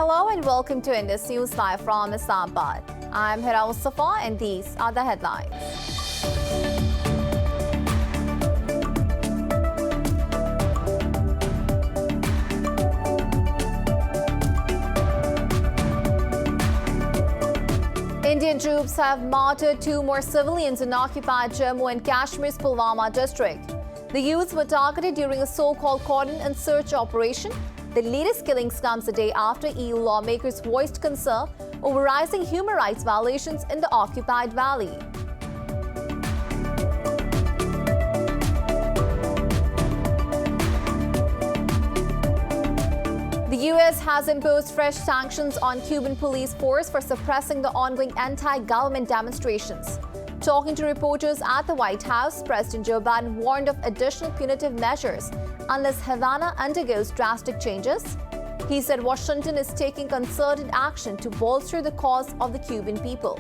Hello and welcome to Indus News Live from Islamabad. I'm Hira Mustafa and these are the headlines. Indian troops have martyred 2 more civilians in occupied Jammu and Kashmir's Pulwama district. The youths were targeted during a so-called cordon and search operation. The latest killings comes a day after EU lawmakers voiced concern over rising human rights violations in the occupied valley. The US has imposed fresh sanctions on Cuban police force for suppressing the ongoing anti-government demonstrations. Talking to reporters at the White House, President Joe Biden warned of additional punitive measures unless Havana undergoes drastic changes. He said Washington is taking concerted action to bolster the cause of the Cuban people.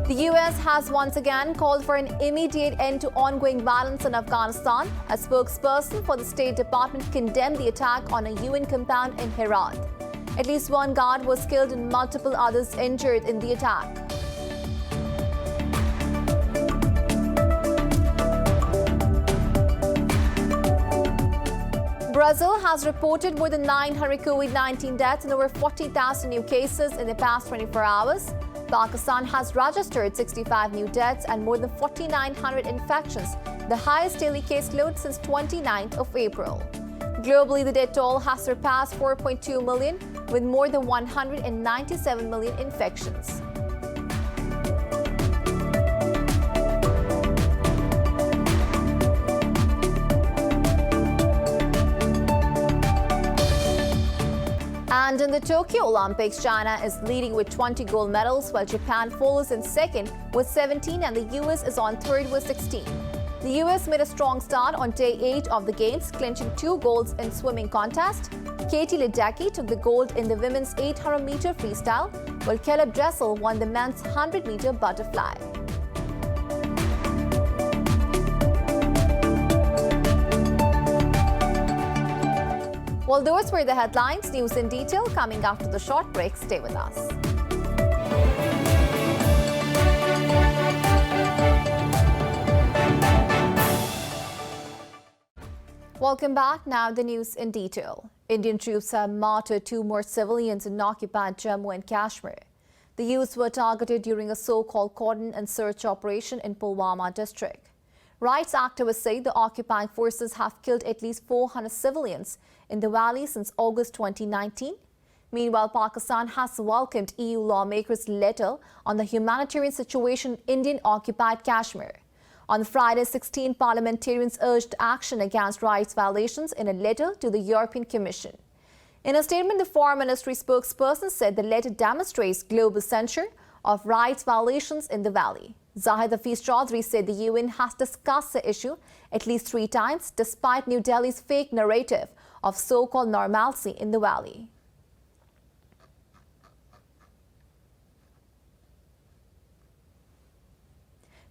The US has once again called for an immediate end to ongoing violence in Afghanistan. A spokesperson for the State Department condemned the attack on a UN compound in Herat. At least 1 guard was killed and multiple others injured in the attack. Brazil has reported more than 900 COVID-19 deaths and over 40,000 new cases in the past 24 hours. Pakistan has registered 65 new deaths and more than 4,900 infections, the highest daily caseload since 29th of April. Globally, the death toll has surpassed 4.2 million, with more than 197 million infections. And in the Tokyo Olympics, China is leading with 20 gold medals, while Japan follows in second with 17 and the US is on third with 16. The US made a strong start on day 8 of the Games, clinching 2 golds in swimming contest. Katie Ledecky took the gold in the women's 800-meter freestyle, while Caleb Dressel won the men's 100-meter butterfly. Well, those were the headlines. News in detail coming after the short break. Stay with us. Welcome back. Now the news in detail. Indian troops have martyred 2 more civilians in occupied Jammu and Kashmir. The youths were targeted during a so-called cordon and search operation in Pulwama district. Rights activists say the occupying forces have killed at least 400 civilians in the valley since August 2019. Meanwhile, Pakistan has welcomed EU lawmakers' letter on the humanitarian situation in Indian-occupied Kashmir. On Friday, 16 parliamentarians urged action against rights violations in a letter to the European Commission. In a statement, the Foreign Ministry spokesperson said the letter demonstrates global censure of rights violations in the valley. Zahid Hafiz Chaudhry said the UN has discussed the issue at least 3 times, despite New Delhi's fake narrative of so-called normalcy in the valley.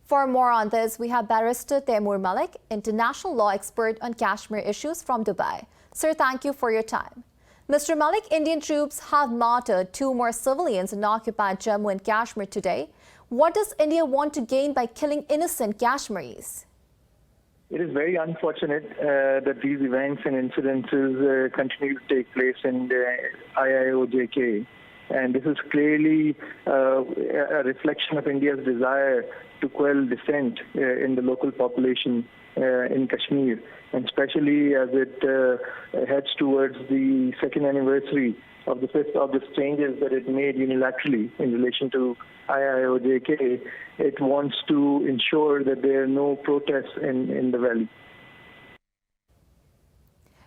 For more on this, we have Barrister Taimur Malik, international law expert on Kashmir issues from Dubai. Sir, thank you for your time. Mr. Malik, Indian troops have martyred 2 more civilians in occupied Jammu and Kashmir today. What does India want to gain by killing innocent Kashmiris? It is very unfortunate that these events and incidences continue to take place in the IIOJK. And this is clearly a reflection of India's desire to quell dissent in the local population in Kashmir, and especially as it heads towards the 2nd anniversary of the 5th August changes that it made unilaterally in relation to IIOJK. It wants to ensure that there are no protests in the valley.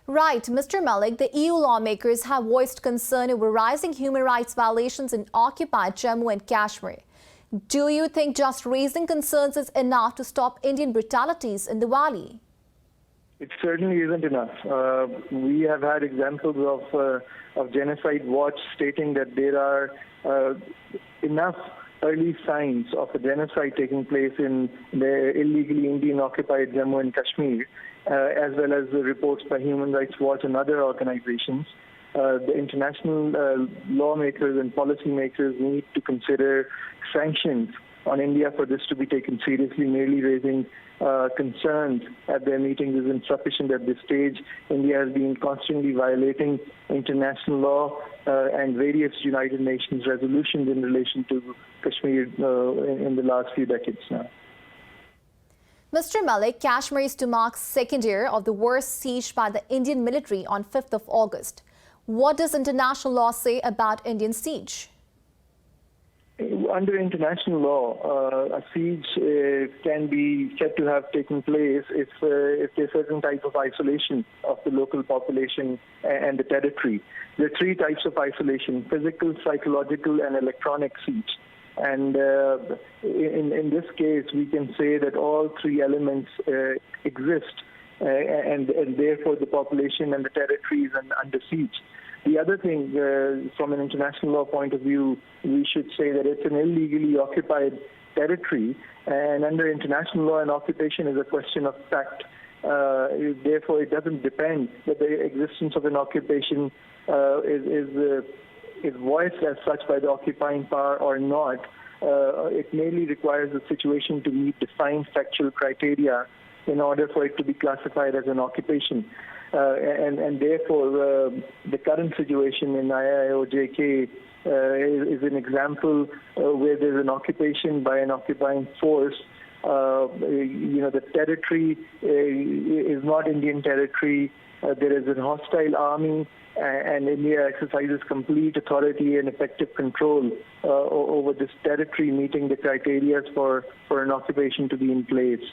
Right, Mr. Malik, the EU lawmakers have voiced concern over rising human rights violations in occupied Jammu and Kashmir. Do you think just raising concerns is enough to stop Indian brutalities in the valley? It certainly isn't enough. We have had examples of Genocide Watch stating that there are enough early signs of a genocide taking place in the illegally Indian-occupied Jammu and Kashmir, as well as the reports by Human Rights Watch and other organizations. The international lawmakers and policymakers need to consider sanctions on India for this to be taken seriously. Merely raising concerns at their meetings is insufficient at this stage. India has been constantly violating international law and various United Nations resolutions in relation to Kashmir in the last few decades now. Mr. Malik, Kashmir is to mark second year of the worst siege by the Indian military on 5th of August. What does international law say about Indian siege? Under international law, a siege can be said to have taken place if there's a certain type of isolation of the local population and the territory. There are three types of isolation: physical, psychological, and electronic siege. And in this case, we can say that all three elements exist, and therefore the population and the territory is under siege. The other thing, from an international law point of view, we should say that it's an illegally occupied territory, and under international law, an occupation is a question of fact. Therefore, it doesn't depend that the existence of an occupation is voiced as such by the occupying power or not. It merely requires the situation to meet defined factual criteria in order for it to be classified as an occupation. And therefore, the current situation in IIOJK is an example where there's an occupation by an occupying force. The territory is not Indian territory. There is a hostile army, and India exercises complete authority and effective control over this territory, meeting the criteria for an occupation to be in place.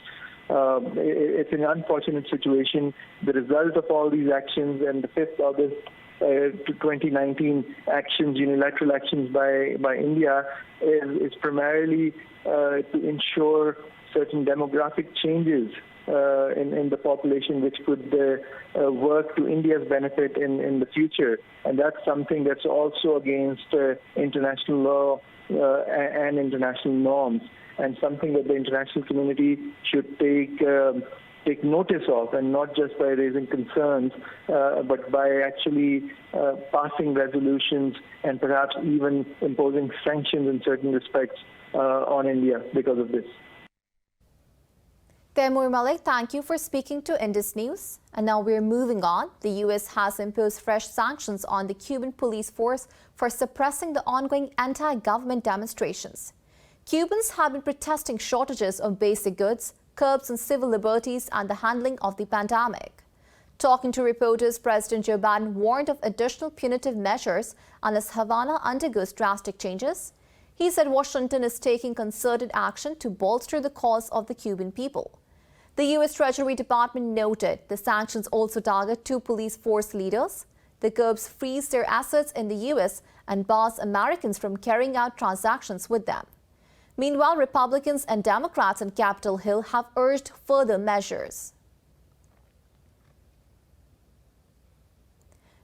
It's an unfortunate situation. The result of all these actions and the 5th August 2019 actions, unilateral actions by India, is primarily to ensure certain demographic changes in the population, which could work to India's benefit in the future. And that's something that's also against international law and international norms, and something that the international community should take notice of, and not just by raising concerns, but by actually passing resolutions and perhaps even imposing sanctions in certain respects on India because of this. Taimur Malik, thank you for speaking to Indus News. And now we're moving on. The U.S. has imposed fresh sanctions on the Cuban police force for suppressing the ongoing anti-government demonstrations. Cubans have been protesting shortages of basic goods, curbs on civil liberties, and the handling of the pandemic. Talking to reporters, President Joe Biden warned of additional punitive measures unless Havana undergoes drastic changes. He said Washington is taking concerted action to bolster the cause of the Cuban people. The U.S. Treasury Department noted the sanctions also target two police force leaders. The curbs freeze their assets in the U.S. and bars Americans from carrying out transactions with them. Meanwhile, Republicans and Democrats on Capitol Hill have urged further measures.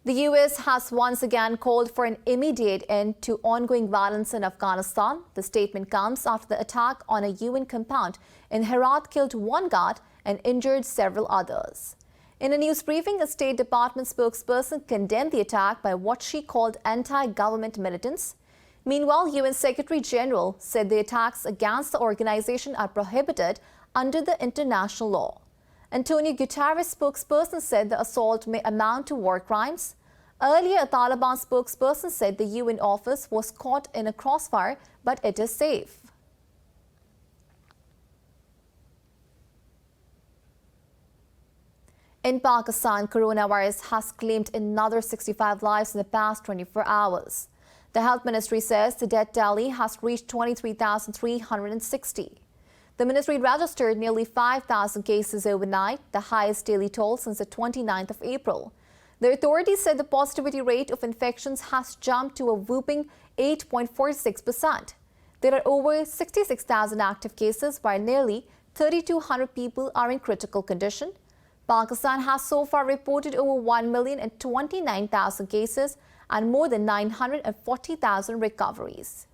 The U.S. has once again called for an immediate end to ongoing violence in Afghanistan. The statement comes after the attack on a UN compound in Herat killed one guard and injured several others. In a news briefing, a State Department spokesperson condemned the attack by what she called anti-government militants. Meanwhile, UN Secretary General said the attacks against the organization are prohibited under the international law. Antonio Guterres' spokesperson said the assault may amount to war crimes. Earlier, a Taliban spokesperson said the UN office was caught in a crossfire, but it is safe. In Pakistan, coronavirus has claimed another 65 lives in the past 24 hours. The Health Ministry says the death tally has reached 23,360. The ministry registered nearly 5,000 cases overnight, the highest daily toll since the 29th of April. The authorities said the positivity rate of infections has jumped to a whopping 8.46%. There are over 66,000 active cases, while nearly 3,200 people are in critical condition. Pakistan has so far reported over 1,029,000 cases and more than 940,000 recoveries.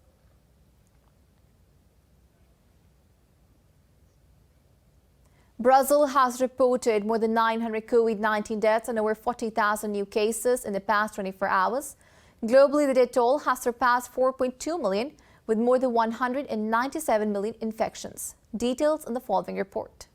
Brazil has reported more than 900 COVID-19 deaths and over 40,000 new cases in the past 24 hours. Globally, the death toll has surpassed 4.2 million, with more than 197 million infections. Details in the following report.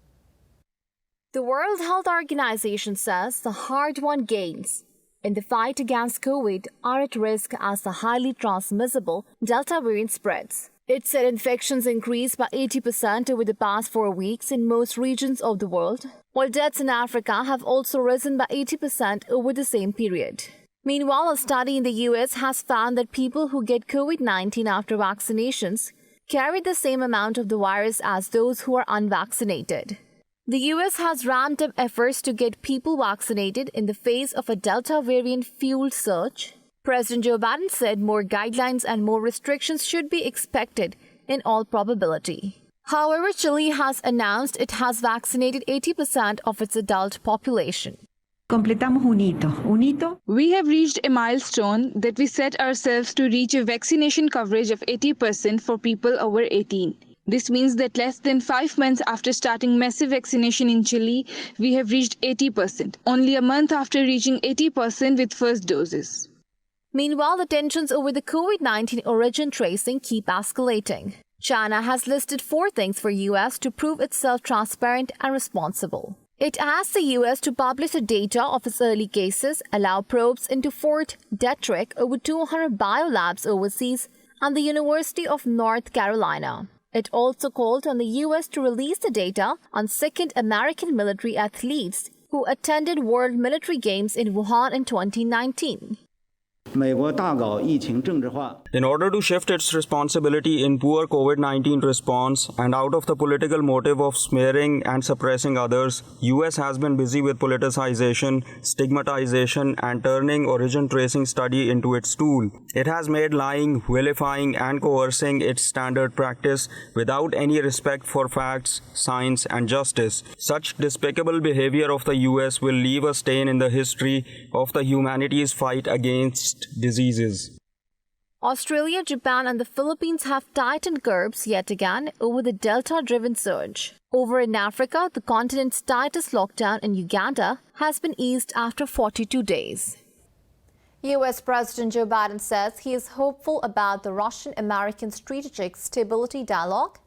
The World Health Organization says the hard-won gains in the fight against COVID are at risk as the highly transmissible Delta variant spreads. It said infections increased by 80% over the past 4 weeks in most regions of the world, while deaths in Africa have also risen by 80% over the same period. Meanwhile, a study in the US has found that people who get COVID-19 after vaccinations carry the same amount of the virus as those who are unvaccinated. The US has ramped up efforts to get people vaccinated in the face of a Delta variant-fueled surge. President Joe Biden said more guidelines and more restrictions should be expected in all probability. However, Chile has announced it has vaccinated 80% of its adult population. Completamos un hito. We have reached a milestone that we set ourselves to reach a vaccination coverage of 80% for people over 18. This means that less than 5 months after starting massive vaccination in Chile, we have reached 80%, only a month after reaching 80% with first doses. Meanwhile, the tensions over the COVID-19 origin tracing keep escalating. China has listed 4 things for US to prove itself transparent and responsible. It asked the US to publish the data of its early cases, allow probes into Fort Detrick, over 200 biolabs overseas, and the University of North Carolina. It also called on the US to release the data on sickened American military athletes who attended World Military Games in Wuhan in 2019. In order to shift its responsibility in poor COVID-19 response and out of the political motive of smearing and suppressing others, US has been busy with politicization, stigmatization, and turning origin tracing study into its tool. It has made lying, vilifying, and coercing its standard practice without any respect for facts, science, and justice. Such despicable behavior of the US will leave a stain in the history of the humanity's fight against diseases. Australia, Japan, and the Philippines have tightened curbs yet again over the Delta-driven surge. Over in Africa, the continent's tightest lockdown in Uganda has been eased after 42 days. US President Joe Biden says he is hopeful about the Russian-American strategic stability dialogue.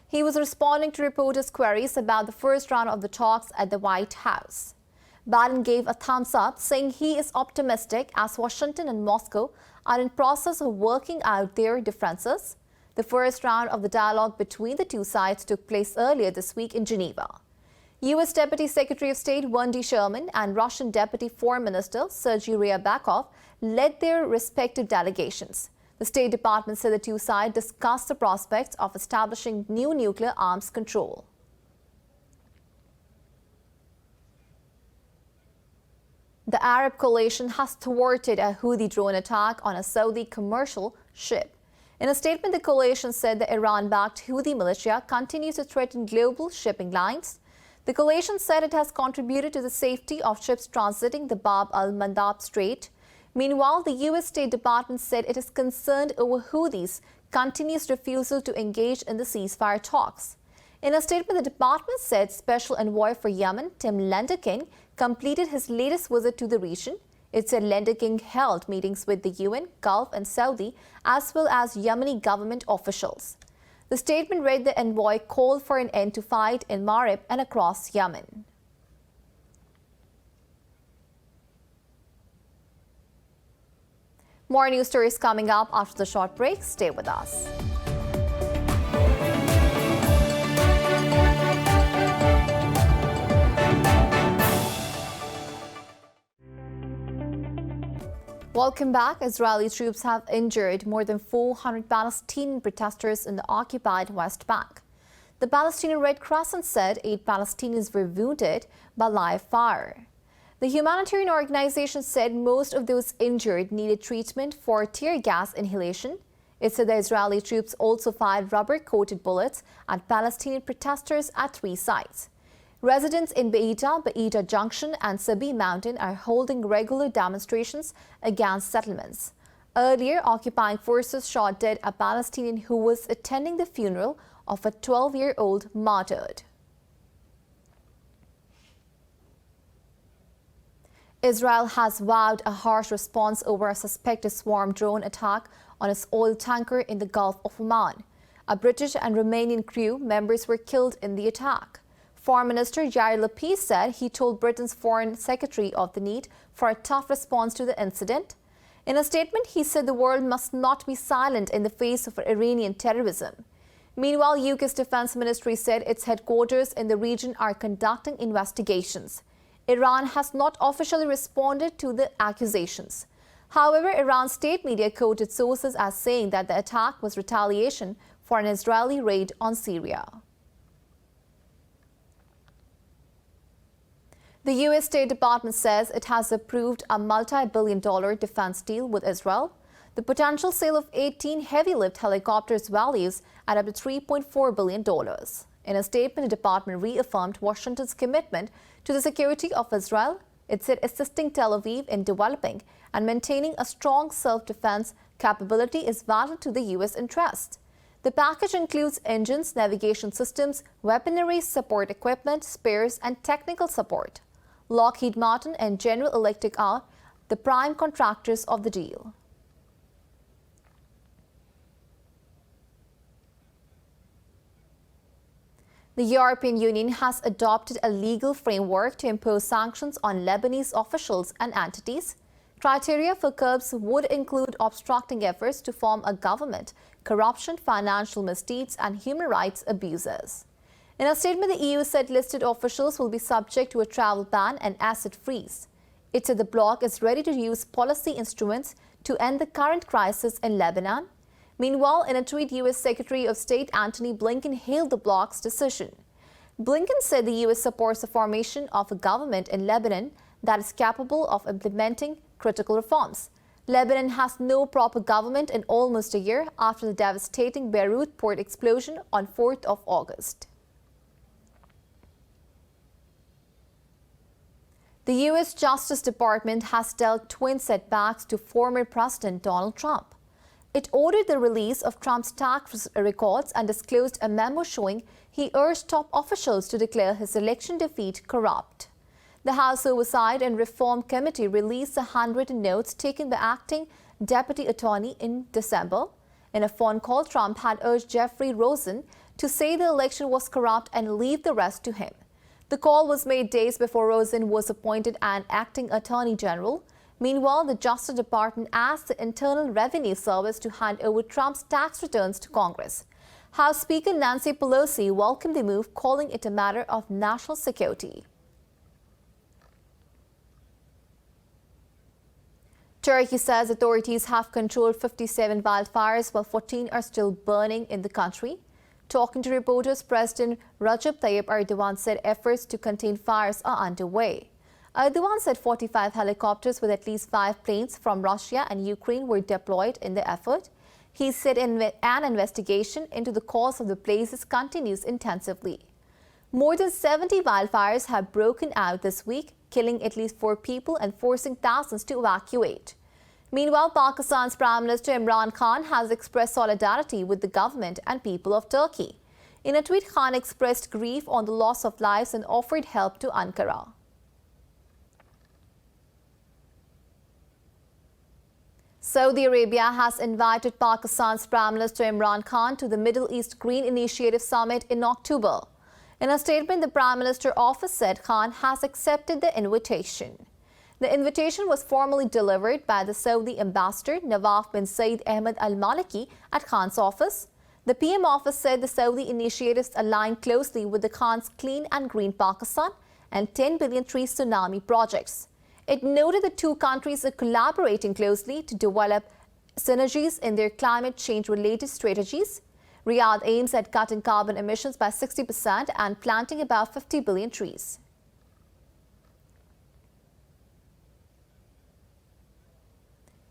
He was responding to reporters' queries about the first round of the talks at the White House. Biden gave a thumbs up, saying he is optimistic as Washington and Moscow are in process of working out their differences. The first round of the dialogue between the two sides took place earlier this week in Geneva. U.S. Deputy Secretary of State Wendy Sherman and Russian Deputy Foreign Minister Sergei Ryabakov led their respective delegations. The State Department said the two sides discussed the prospects of establishing new nuclear arms control. The Arab coalition has thwarted a Houthi drone attack on a Saudi commercial ship. In a statement, the coalition said the Iran-backed Houthi militia continues to threaten global shipping lines. The coalition said it has contributed to the safety of ships transiting the Bab al-Mandab Strait. Meanwhile, the U.S. State Department said it is concerned over Houthis' continuous refusal to engage in the ceasefire talks. In a statement, the department said Special Envoy for Yemen, Tim Lenderking, completed his latest visit to the region. It said Lenderking held meetings with the UN, Gulf and Saudi, as well as Yemeni government officials. The statement read the envoy called for an end to fight in Marib and across Yemen. More news stories coming up after the short break. Stay with us. Welcome back. Israeli troops have injured more than 400 Palestinian protesters in the occupied West Bank. The Palestinian Red Crescent said 8 Palestinians were wounded by live fire. The humanitarian organization said most of those injured needed treatment for tear gas inhalation. It said the Israeli troops also fired rubber-coated bullets at Palestinian protesters at 3 sites. Residents in Beita Junction and Sabi Mountain are holding regular demonstrations against settlements. Earlier, occupying forces shot dead a Palestinian who was attending the funeral of a 12-year-old martyred. Israel has vowed a harsh response over a suspected swarm drone attack on its oil tanker in the Gulf of Oman. A British and Romanian crew members were killed in the attack. Foreign Minister Yair Lapid said he told Britain's Foreign Secretary of the need for a tough response to the incident. In a statement, he said the world must not be silent in the face of Iranian terrorism. Meanwhile, UK's Defence Ministry said its headquarters in the region are conducting investigations. Iran has not officially responded to the accusations. However, Iran's state media quoted sources as saying that the attack was retaliation for an Israeli raid on Syria. The U.S. State Department says it has approved a multi-billion-dollar defense deal with Israel. The potential sale of 18 heavy-lift helicopters values at up to $3.4 billion. In a statement, the department reaffirmed Washington's commitment to the security of Israel. It said assisting Tel Aviv in developing and maintaining a strong self-defense capability is vital to the U.S. interest. The package includes engines, navigation systems, weaponry, support equipment, spares, and technical support. Lockheed Martin and General Electric are the prime contractors of the deal. The European Union has adopted a legal framework to impose sanctions on Lebanese officials and entities. Criteria for curbs would include obstructing efforts to form a government, corruption, financial misdeeds, and human rights abuses. In a statement, the EU said listed officials will be subject to a travel ban and asset freeze. It said the bloc is ready to use policy instruments to end the current crisis in Lebanon. Meanwhile, in a tweet, U.S. Secretary of State Antony Blinken hailed the bloc's decision. Blinken said the U.S. supports the formation of a government in Lebanon that is capable of implementing critical reforms. Lebanon has no proper government in almost a year after the devastating Beirut port explosion on 4th of August. The U.S. Justice Department has dealt twin setbacks to former President Donald Trump. It ordered the release of Trump's tax records and disclosed a memo showing he urged top officials to declare his election defeat corrupt. The House Oversight and Reform Committee released the handwritten notes taken by acting deputy attorney in December. In a phone call, Trump had urged Jeffrey Rosen to say the election was corrupt and leave the rest to him. The call was made days before Rosen was appointed an acting attorney general. Meanwhile, the Justice Department asked the Internal Revenue Service to hand over Trump's tax returns to Congress. House Speaker Nancy Pelosi welcomed the move, calling it a matter of national security. Turkey says authorities have controlled 57 wildfires while 14 are still burning in the country. Talking to reporters, President Recep Tayyip Erdogan said efforts to contain fires are underway. Erdogan said 45 helicopters with at least 5 planes from Russia and Ukraine were deployed in the effort. He said an investigation into the cause of the blazes continues intensively. More than 70 wildfires have broken out this week, killing at least 4 people and forcing thousands to evacuate. Meanwhile, Pakistan's Prime Minister Imran Khan has expressed solidarity with the government and people of Turkey. In a tweet, Khan expressed grief on the loss of lives and offered help to Ankara. Saudi Arabia has invited Pakistan's Prime Minister Imran Khan to the Middle East Green Initiative Summit in October. In a statement, the Prime Minister's office said Khan has accepted the invitation. The invitation was formally delivered by the Saudi ambassador Nawaf bin Saeed Ahmed Al Maliki at Khan's office. The PM office said the Saudi initiatives align closely with the Khan's Clean and Green Pakistan and 10 billion tree tsunami projects. It noted the two countries are collaborating closely to develop synergies in their climate change-related strategies. Riyadh aims at cutting carbon emissions by 60% and planting about 50 billion trees.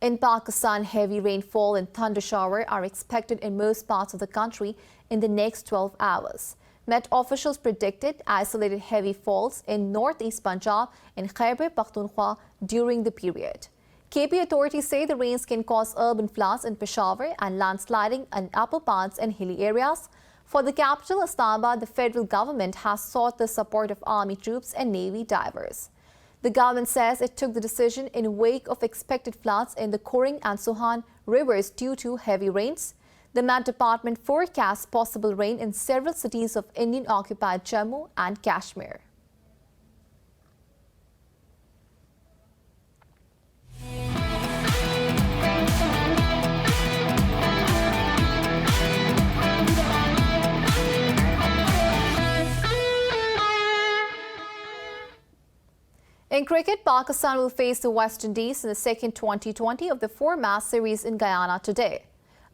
In Pakistan, heavy rainfall and thundershower are expected in most parts of the country in the next 12 hours. Met officials predicted isolated heavy falls in northeast Punjab and Khyber Pakhtunkhwa during the period. KP authorities say the rains can cause urban floods in Peshawar and landsliding in upper parts and hilly areas. For the capital, Islamabad, the federal government has sought the support of army troops and navy divers. The government says it took the decision in wake of expected floods in the Koring and Sohan rivers due to heavy rains. The Met Department forecasts possible rain in several cities of Indian-occupied Jammu and Kashmir. In cricket, Pakistan will face the West Indies in the second T20 of the four-match series in Guyana today.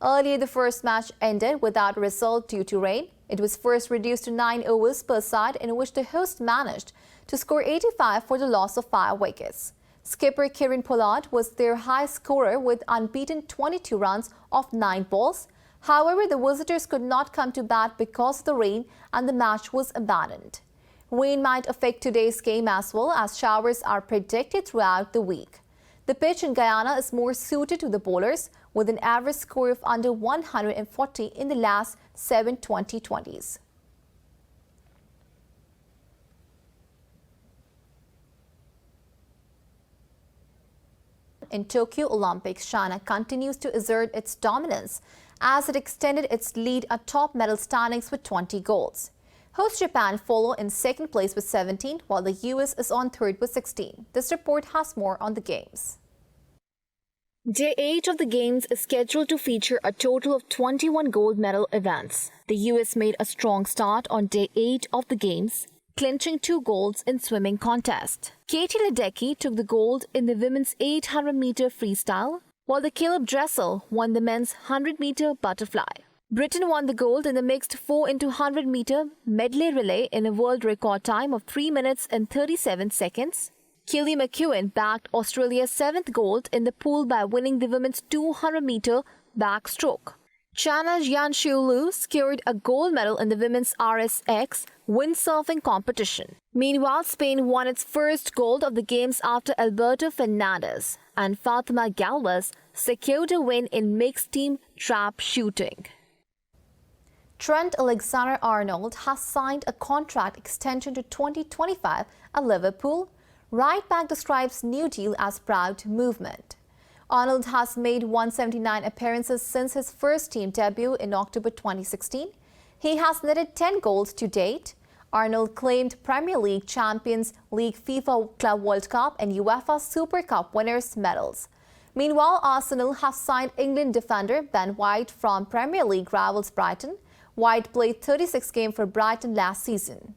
Earlier, the first match ended without a result due to rain. It was first reduced to 9 overs per side, in which the host managed to score 85 for the loss of 5 wickets. Skipper Kiran Pollard was their high scorer with unbeaten 22 runs off 9 balls. However, the visitors could not come to bat because of the rain and the match was abandoned. Rain might affect today's game as well, as showers are predicted throughout the week. The pitch in Guyana is more suited to the bowlers, with an average score of under 140 in the last 7 T20s. In Tokyo Olympics, China continues to assert its dominance as it extended its lead atop medal standings with 20 golds. Host Japan follow in second place with 17, while the US is on third with 16. This report has more on the Games. Day 8 of the Games is scheduled to feature a total of 21 gold medal events. The US made a strong start on Day 8 of the Games, clinching 2 golds in swimming contest. Katie Ledecky took the gold in the women's 800-meter freestyle, while the Caleb Dressel won the men's 100-meter butterfly. Britain won the gold in the mixed 4x100-meter medley relay in a world record time of 3 minutes and 37 seconds. Kelly McEwen backed Australia's 7th gold in the pool by winning the women's 200-meter backstroke. China's Yan Xiulu secured a gold medal in the women's RSX windsurfing competition. Meanwhile, Spain won its first gold of the Games after Alberto Fernandez, and Fatima Galvez secured a win in mixed team trap shooting. Trent Alexander-Arnold has signed a contract extension to 2025 at Liverpool. Right back describes new deal as proud movement. Arnold has made 179 appearances since his first team debut in October 2016. He has netted 10 goals to date. Arnold claimed Premier League, Champions League, FIFA Club World Cup and UEFA Super Cup winners' medals. Meanwhile, Arsenal has signed England defender Ben White from Premier League rivals Brighton. White played 36 games for Brighton last season.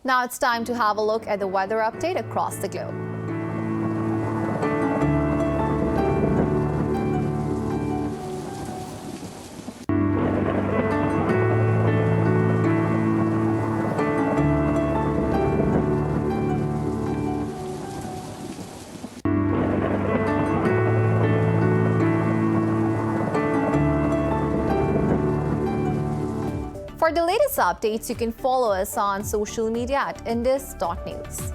Now it's time to have a look at the weather update across the globe. For the latest updates, you can follow us on social media at indus.news.